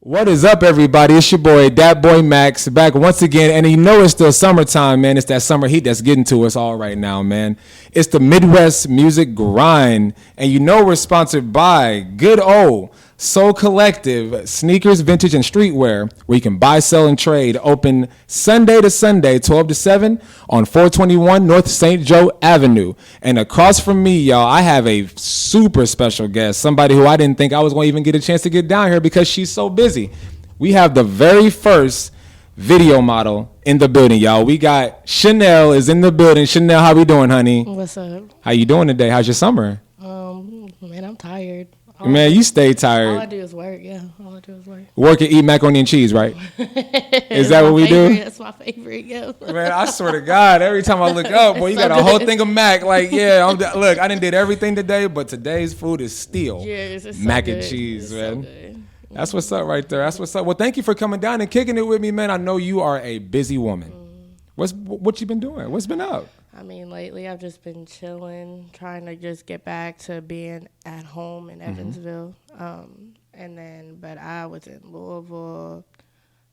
What is up, everybody? It's your boy, Dat Boi Maxxx, back once again. And you know it's still summertime, man. It's that summer heat that's getting to us all right now, man. It's the Midwest Muzik Grind. And you know we're sponsored by good old Soul Collective, sneakers, vintage, and streetwear, where you can buy, sell, and trade. Open Sunday to Sunday, 12 to 7 on 421 North St. Joe Avenue. And across from me, y'all, I have a super special guest, somebody who I didn't think I was going to even get a chance to get down here because she's so busy. We have the very first video model in the building, y'all. We got Chanel is in the building. Chanel, how we doing, honey? What's up? How you doing today? How's your summer? Man, I'm tired. Man, you stay tired. All I do is work, yeah. All I do is work. Work and eat macaroni and cheese, right? Is that what we do? That's my favorite, yeah. Man, I swear to God, every time I look up, boy, you got a whole thing of mac. Like, yeah, look, I done did everything today, but today's food is still mac and cheese, man. So That's what's up right there. That's what's up. Well, thank you for coming down and kicking it with me, man. I know you are a busy woman. What you been doing? What's been up? I mean, lately I've just been chilling, trying to just get back to being at home in Evansville. But I was in Louisville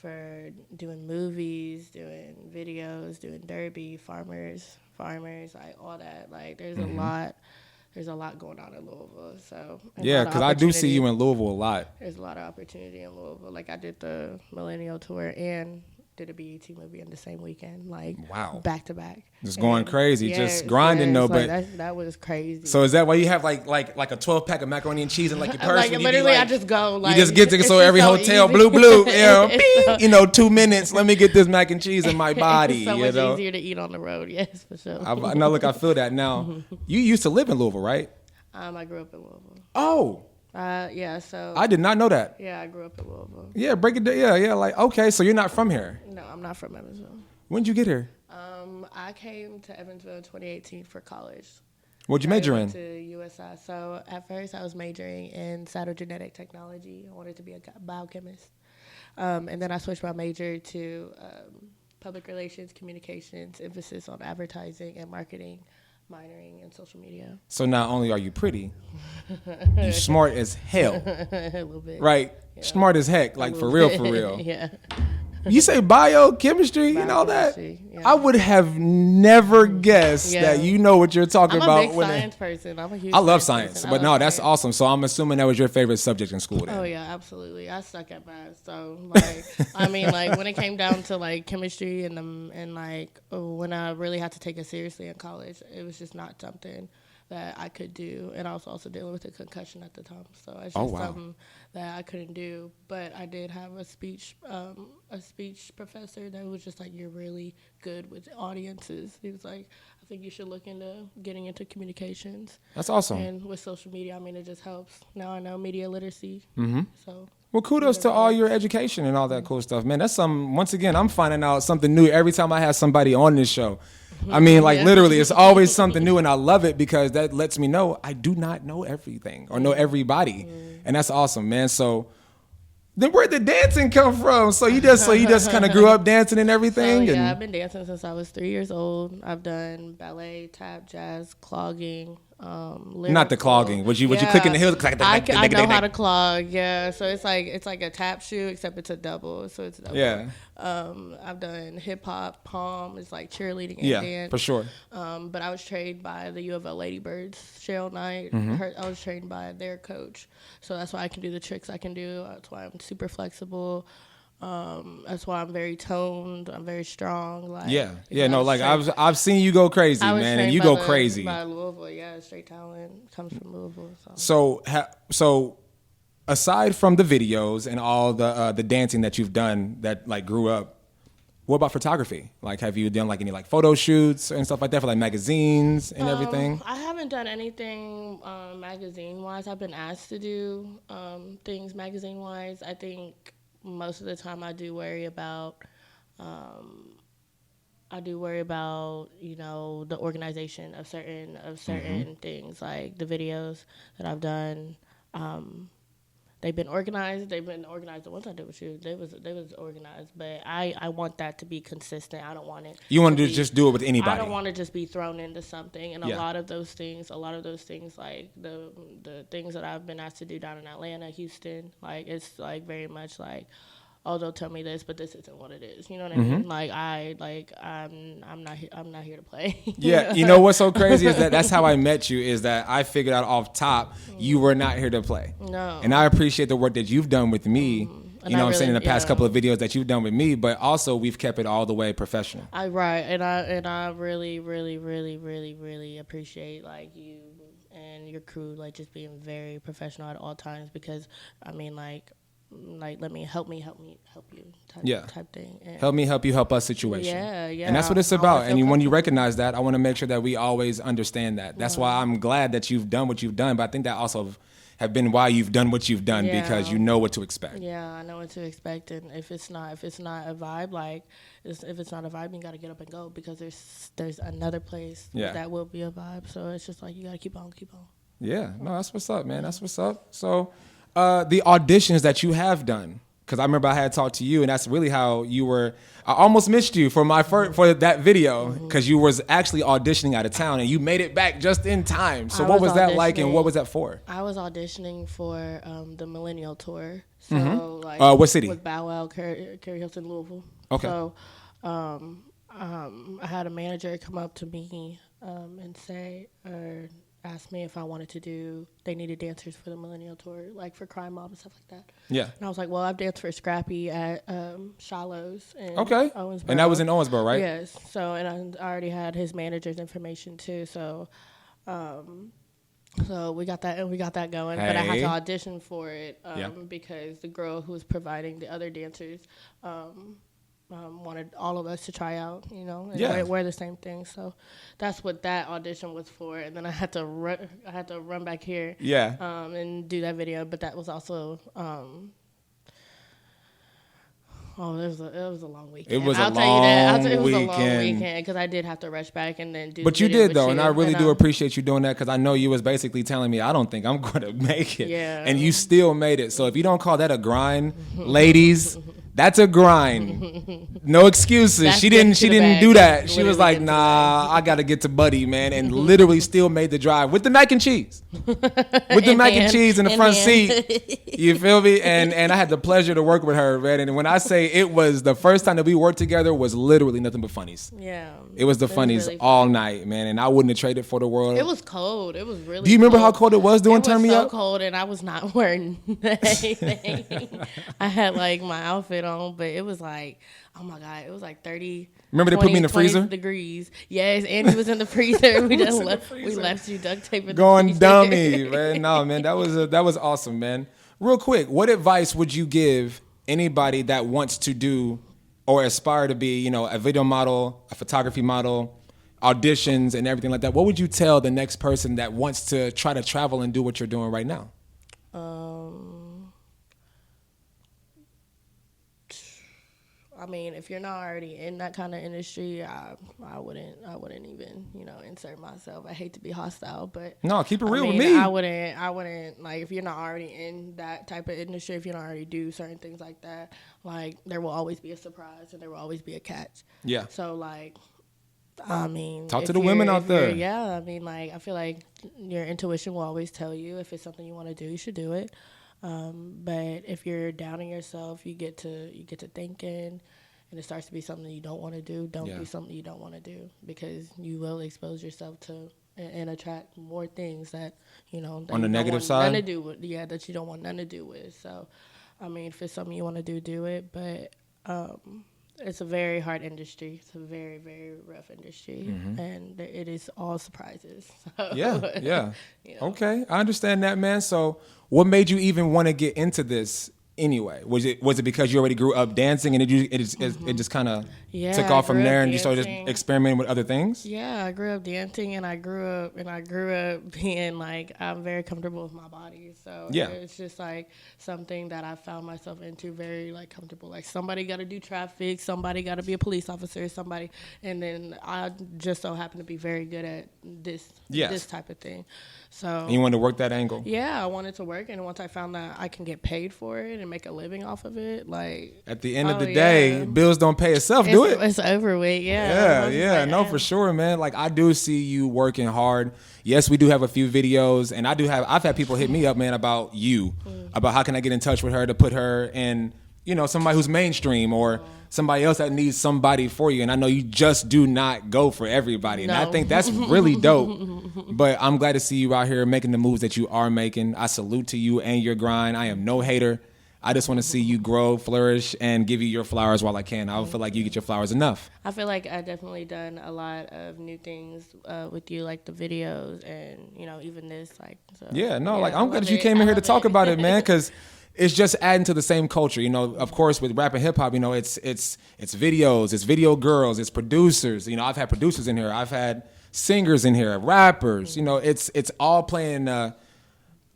for doing movies, doing videos, doing derby, farmers, like all that. Like there's a lot going on in Louisville. So yeah, because I do see you in Louisville a lot. There's a lot of opportunity in Louisville. Like I did the Millennial Tour and did a BET movie in the same weekend, like back to back. Just going crazy, just grinding though. Like but that was crazy. So is that why you have like a 12-pack of macaroni and cheese in like your purse? Like literally, I just go. Like, you just get to every hotel, easy. blue, yeah, 2 minutes. Let me get this mac and cheese in my body. It's so much easier to eat on the road. Yes, for sure. No, look, I feel that now. You used to live in Louisville, right? I grew up in Louisville. Oh. Yeah, so I did not know that. Yeah, I grew up in Louisville. Yeah, break it down. Yeah, like, okay, so you're not from here. No, I'm not from Evansville. When did you get here? I came to Evansville in 2018 for college. What'd you major in? To USI. So at first I was majoring in cytogenetic technology. I wanted to be a biochemist. And then I switched my major to public relations, communications, emphasis on advertising and marketing, minoring in social media. So not only are you pretty, you smart as hell. A little bit. Right? Yeah. Smart as heck, like for real. Yeah. You say biochemistry and all that? Yeah. I would have never guessed that you know what you're talking about. I'm a big science person. I'm a huge I love science science, but no, that's awesome. So I'm assuming that was your favorite subject in school then. Oh, yeah, absolutely. I suck at math. So, like, I mean, like, when it came down to, like, chemistry and when I really had to take it seriously in college, it was just not something that I could do, and I was also dealing with a concussion at the time, so it's just something that I couldn't do. But I did have a speech professor that was just like, "You're really good with audiences." He was like, "I think you should look into getting into communications." That's awesome. And with social media, I mean, it just helps. Now I know media literacy. So. Well, kudos to all your education and all that cool stuff, man. That's once again, I'm finding out something new every time I have somebody on this show. I mean, like literally, it's always something new, and I love it because that lets me know I do not know everything or know everybody, and that's awesome, man. So, then where'd the dancing come from? So you just kind of grew up dancing and everything. So, I've been dancing since I was 3 years old. I've done ballet, tap, jazz, clogging. Not the clogging. Would you click in the heels? I know how to clog. Yeah, so it's like a tap shoe except it's a double. So it's double. Yeah. I've done hip hop, palm. It's like cheerleading and dance. Yeah, for sure. But I was trained by the U of L Ladybirds, Cheryl Knight. I was trained by their coach, so that's why I can do the tricks I can do. That's why I'm super flexible. That's why I'm very toned. I'm very strong. Like I've seen you go crazy, man, and you go crazy. By Louisville, yeah, straight talent comes from Louisville. So aside from the videos and all the dancing that you've done that like grew up, what about photography? Like, have you done like any like photo shoots and stuff like that for like magazines and everything? I haven't done anything magazine wise. I've been asked to do things magazine wise. I think. Most of the time I do worry about the organization of certain things, like the videos that I've done. they've been organized. They've been organized. The ones I did with you, they was organized. But I want that to be consistent. I don't want it. You want to just do it with anybody. I don't want to just be thrown into something. And Yeah. a lot of those things, like the things that I've been asked to do down in Atlanta, Houston, like it's like very much like, oh, they'll tell me this, but this isn't what it is. You know what I mean? I'm not here to play. Yeah, you know what's so crazy is that's how I met you, is that I figured out off top you were not here to play. No. And I appreciate the work that you've done with me. You know what I'm saying, in the past couple of videos that you've done with me, but also we've kept it all the way professional. I really, really, really, really, really appreciate like you and your crew like just being very professional at all times, because I mean like let me help you type thing. And help me help you help us situation. Yeah. And that's what it's about. And when you recognize that, I want to make sure that we always understand that. That's why I'm glad that you've done what you've done, but I think that also have been why you've done what you've done, because you know what to expect. Yeah, I know what to expect, and if it's not a vibe, like if it's not a vibe, you got to get up and go, because there's another place that will be a vibe. So it's just like you got to keep on. Yeah, no, that's what's up, man. That's what's up. So the auditions that you have done, because I remember I had talked to you, and that's really how you were. I almost missed you for for that video, because you was actually auditioning out of town, and you made it back just in time. So what was that like, and what was that for? I was auditioning for the Millennial Tour. So like, what city? With Weoa, Carrie Hilton, Louisville. Okay. So I had a manager come up to me and say, or asked me if I wanted to do, they needed dancers for the Millennial Tour, like for Crime Mob and stuff like that. Yeah. And I was like, well, I've danced for Scrappy at Shallows in Owensboro. And that was in Owensboro, right? Yes. So, and I already had his manager's information too. So, so we got that going. But I had to audition for it because the girl who was providing the other dancers wanted all of us to try out, and wear the same thing. So that's what that audition was for. And then I had to run back here, and do that video. But that was also, it was a long weekend. It was a long weekend because I did have to rush back and then do. But you did though, and I really do appreciate you doing that, because I know you was basically telling me I don't think I'm going to make it, and you still made it. So if you don't call that a grind, ladies. That's a grind. No excuses. She didn't do that. She was like, nah, I got to get to Buddy, man. And literally still made the drive with the mac and cheese. With the mac and cheese in the front seat. You feel me? And I had the pleasure to work with her, man. And when I say it was the first time that we worked together, was literally nothing but funnies. Yeah. It was the funnies really all night, man. And I wouldn't have traded for the world. It was cold. It was really cold. Do you remember how cold it was doing Turn Me Up? It was so cold, and I was not wearing anything. I had like my outfit on, but it was like, oh my God, it was like 30. Remember they put me in the freezer? Degrees. Yes, and he was in the freezer. We left you duct tape in the going freezer. Dummy, man. No, man, that was awesome, man. Real quick, what advice would you give anybody that wants to do or aspire to be, a video model, a photography model, auditions and everything like that? What would you tell the next person that wants to try to travel and do what you're doing right now? I mean, if you're not already in that kind of industry, I wouldn't even, insert myself. I hate to be hostile, but no, keep it real with me. I wouldn't like, if you're not already in that type of industry, if you don't already do certain things like that, like there will always be a surprise and there will always be a catch. Yeah. So like, I mean, talk to the women out there. Yeah, I mean, like I feel like your intuition will always tell you if it's something you want to do, you should do it. But if you're doubting yourself, you get to thinking, and it starts to be something you don't want to do. Don't do something you don't want to do, because you will expose yourself to and attract more things that that on the negative side. That you don't want nothing to do with. So, I mean, if it's something you want to do it. But it's a very hard industry. It's a very, very rough industry, and it is all surprises. So, yeah. Okay, I understand that, man. So, what made you even want to get into this anyway? Was it because you already grew up dancing and it just kind of took off from there and you started experimenting with other things? Yeah, I grew up dancing and I grew up being like, I'm very comfortable with my body. So yeah, it's just like something that I found myself into very like comfortable. Like somebody got to do traffic, somebody got to be a police officer, and then I just so happen to be very good at this type of thing. So and you wanted to work that angle? Yeah, I wanted to work, and once I found that I can get paid for it and make a living off of it, like at the end of the day, bills don't pay itself, do it? It's overweight, yeah. Yeah, no, for sure, man. Like I do see you working hard. Yes, we do have a few videos, and I've had people hit me up, man, about you, about how can I get in touch with her to put her in, somebody who's mainstream or somebody else that needs somebody for you. And I know you just do not go for everybody. And I think that's really dope. But I'm glad to see you out here making the moves that you are making. I salute to you and your grind. I am no hater. I just want to see you grow, flourish, and give you your flowers while I can. I don't feel like you get your flowers enough. I feel like I've definitely done a lot of new things with you, like the videos and, even this. I'm glad that you came in here to talk about it, man, because it's just adding to the same culture. Of course, with rap and hip hop, it's videos, it's video girls, it's producers. I've had producers in here. I've had singers in here, rappers. It's all playing a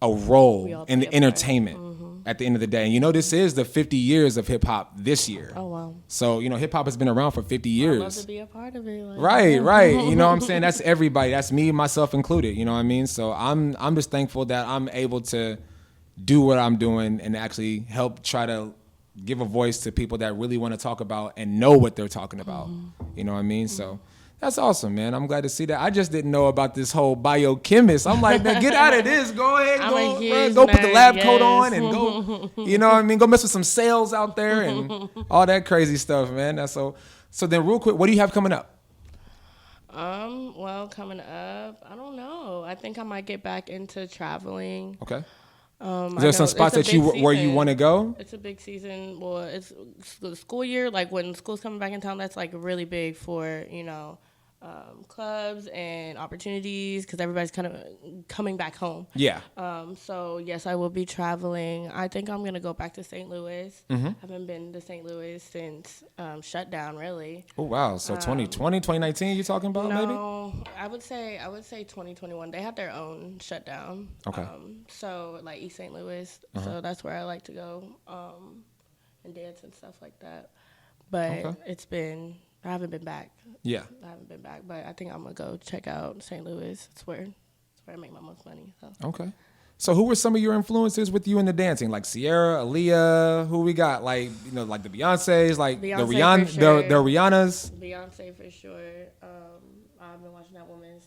role in the entertainment at the end of the day. And this is the 50 years of hip hop this year. Oh, wow. So, hip hop has been around for 50 years. I'd love to be a part of it. Right. You know what I'm saying? That's everybody. That's me, myself included. You know what I mean? So I'm just thankful that I'm able to do what I'm doing and actually help try to give a voice to people that really want to talk about and know what they're talking about. You know what I mean? So that's awesome, man. I'm glad to see that. I just didn't know about this whole biochemist. I'm like, man, get out of this. Go ahead, go put the lab coat on and go, you know what I mean? Go mess with some sales out there and all that crazy stuff, man. That's so then real quick, what do you have coming up? Well, coming up, I don't know. I think I might get back into traveling. Okay. Is there some spots where you want to go? It's a big season. Well, it's the school year. Like when school's coming back in town, that's like really big for clubs and opportunities because everybody's kind of coming back home. Yeah. So yes, I will be traveling. I think I'm gonna go back to St. Louis. Mm-hmm. I haven't been to St. Louis since shutdown, really. Oh wow! So 2020, 2019, you talking about maybe? No, I would say 2021. They had their own shutdown. Okay. So like East St. Louis. So that's where I like to go and dance and stuff like that. But I haven't been back. Yeah. I haven't been back, but I think I'm going to go check out St. Louis. It's where I make my most money. So. Okay. So who were some of your influences with you in the dancing? Like Sierra, Aaliyah, who we got? Like, like the Beyoncés, like the Rihannas? Beyonce for sure. I've been watching that woman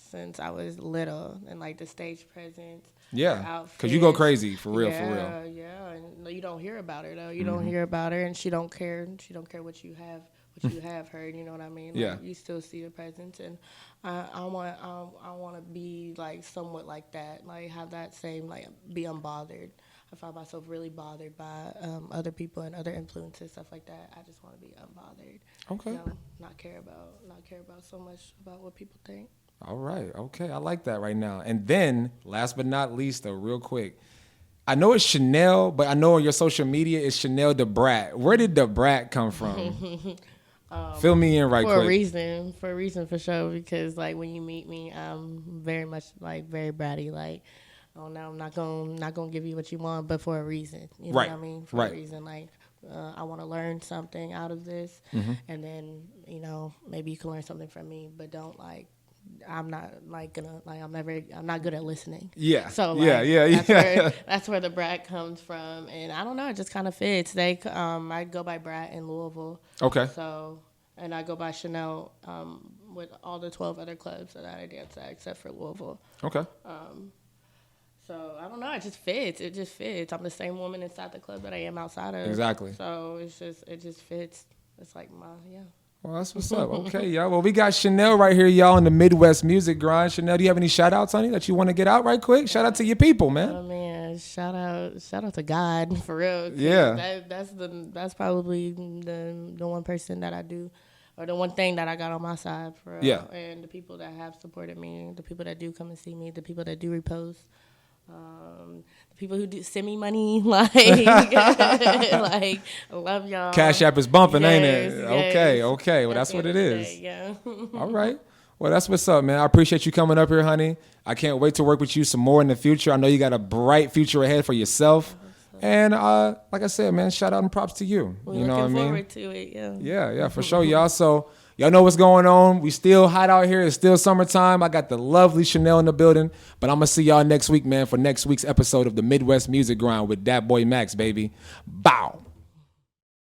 since I was little and like the stage presence. Yeah, because you go crazy for real. Yeah, and you don't hear about her though. You don't hear about her, and she don't care. She don't care what you have heard. You know what I mean? Yeah. Like, you still see the presence, and I want to be like somewhat like that. Like have that same like be unbothered. I find myself really bothered by other people and other influences, stuff like that. I just want to be unbothered. Okay. Not care about so much about what people think. All right. Okay. I like that right now. And then, last but not least, though, real quick, I know it's Chanel, but I know on your social media it's Chanel the Brat. Where did the Brat come from? Fill me in quick. For a reason for sure. Because like when you meet me, I'm very much like very bratty. Like, oh no, I'm not gonna give you what you want, but for a reason. You know what I mean? For a reason, like. I want to learn something out of this, and then maybe you can learn something from me, but don't like. I'm not like gonna like. I'm not good at listening. Yeah. So that's where the Brat comes from, and I don't know. It just kind of fits. I go by Brat in Louisville. Okay. So and I go by Chanel with all the 12 other clubs that I dance at except for Louisville. Okay. So I don't know. It just fits. It just fits. I'm the same woman inside the club that I am outside of. Exactly. So it just fits. It's like Well, that's what's up. Okay, y'all. Well, we got Chanel right here, y'all, in the Midwest Muzik Grind. Chanel, do you have any shout outs, honey, that you want to get out right quick? Shout out to your people, man. Oh man, shout out to God for real. Yeah. That's probably the one person that I do. Or the one thing that I got on my side for yeah. And the people that have supported me, the people that do come and see me, the people that do repost. People who do send me money, like, like, I love y'all. Cash App is bumping, ain't Yes, it? yes. Okay. Well, that's At what the it end of the is. day, yeah. All right. Well, that's what's up, man. I appreciate you coming up here, honey. I can't wait to work with you some more in the future. I know you got a bright future ahead for yourself. And like I said, man, shout out and props to you. We're You know what I looking mean? forward to it, yeah. Yeah, for sure, y'all. So y'all know what's going on. We still hot out here. It's still summertime. I got the lovely Chanel in the building. But I'm going to see y'all next week, man, for next week's episode of the Midwest Music Grind with Dat Boi Maxxx, baby. Bow.